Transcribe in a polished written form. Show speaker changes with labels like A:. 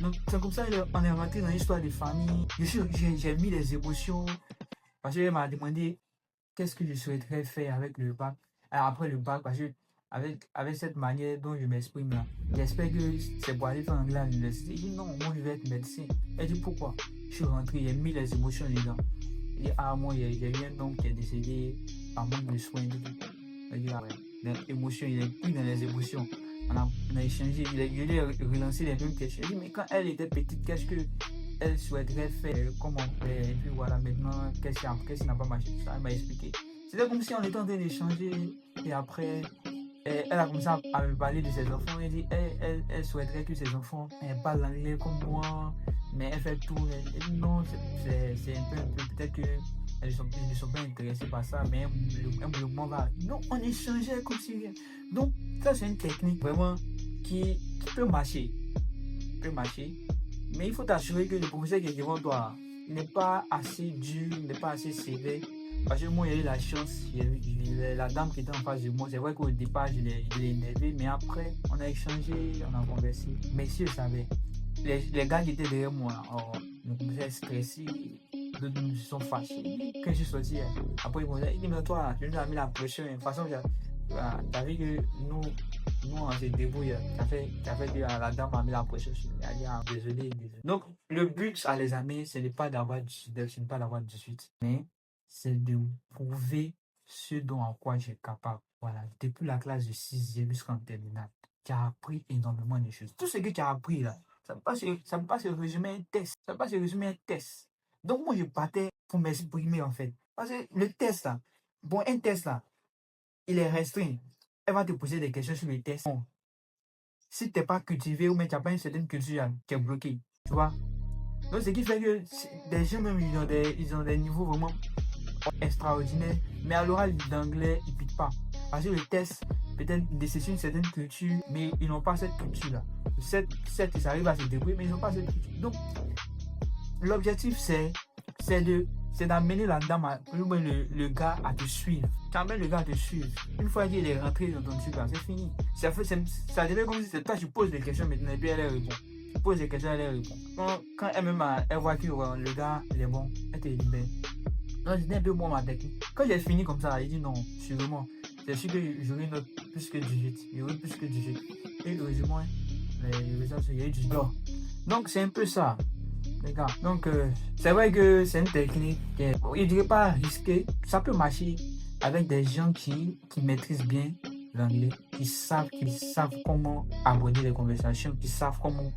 A: Donc, c'est comme ça qu'on est rentré dans l'histoire des familles. J'ai mis les émotions parce qu'elle m'a demandé qu'est-ce que je souhaiterais faire avec le bac, après le bac, parce que avec cette manière dont je m'exprime là, j'espère que c'est pour aller faire anglais à l'université. Il dit non, moi je vais être médecin. Elle dit pourquoi? Je suis rentré, j'ai mis les émotions dedans. Il dit ah, moi j'ai eu un oncle qui est décédé par manque de soins. Elle dit ah ouais, l'émotion, il est pris dans les émotions. On a échangé, je lui ai relancé les mêmes questions. Je dit mais quand elle était petite, qu'est-ce que elle souhaiterait faire, comment faire, et puis voilà, maintenant, qu'est-ce qui n'a pas marché, tout ça, elle m'a expliqué. C'était comme si on était en train d'échanger, et après, elle a commencé à me parler de ses enfants, elle dit, elle souhaiterait que ses enfants parlent l'anglais comme moi, mais elle fait tout, elle dit non, c'est un peu, peut-être que ils ne sont pas intéressés par ça, mais un mouvement va. Donc, on échangeait comme si rien. Donc, ça, c'est une technique vraiment qui peut marcher. Peut marcher. Mais il faut t'assurer que le professeur qui est devant toi n'est pas assez dur, n'est pas assez sévère. Parce que moi, j'ai eu la chance, la dame qui était en face de moi, c'est vrai qu'au départ, je l'ai énervé, mais après, on a échangé, on a conversé. Messieurs savaient. Les gars qui étaient derrière moi, nous commençaient stressés, d'autres nous sont fâchés. Quand je suis sorti, après, ils m'ont dit, mais toi, tu nous as mis la pression. De toute façon, t'as vu que nous, on se débrouille. T'as fait que la dame a mis la pression sur nous. Elle a dit, ah, désolé. Donc, le but à les amis, ce n'est pas d'avoir du suite, mais c'est de prouver ce dont en quoi j'ai capable. Voilà, depuis la classe de 6e jusqu'en terminale, tu as appris énormément de choses. Tout ce que tu as appris là, ça ne peut pas se résumer à un test. Ça ne peut pas se résumer à un test. Donc, moi, je partais pour m'exprimer en fait. Parce que le test là, bon, un test là, il est restreint. Elle va te poser des questions sur le test. Bon, si tu n'es pas cultivé ou même tu n'as pas une certaine culture, tu es bloqué. Tu vois? Donc, ce qui fait que des gens, même, ils ont des niveaux vraiment extraordinaires. Mais à l'oral d'anglais, ils ne piquent pas. Parce que le test, peut-être, nécessite une certaine culture, mais ils n'ont pas cette culture-là. Certes, ils arrivent à se débrouiller, mais ils n'ont pas cette culture. Donc, l'objectif, c'est d'amener la dame, le gars à te suivre. Tu amènes le gars à te suivre. Une fois qu'il est rentré dans ton truc, c'est fini. Ça devient comme si c'est toi, tu poses des questions maintenant et puis elle répond. Tu poses des questions, elle répond. Quand elle-même, elle voit que le gars, il est bon, elle te libère. Donc, c'était un peu moi ma technique. Quand j'ai fini comme ça, il dit non, sûrement. C'est sûr que j'aurais une note plus que 18. J'aurais plus que 18. Et heureusement, les résultats, il y a eu 18. Donc, c'est un peu ça. Les gars. Donc, c'est vrai que c'est une technique qui est, je dirais pas risquée. Ça peut marcher avec des gens qui maîtrisent bien l'anglais, qui savent comment aborder les conversations, qui savent comment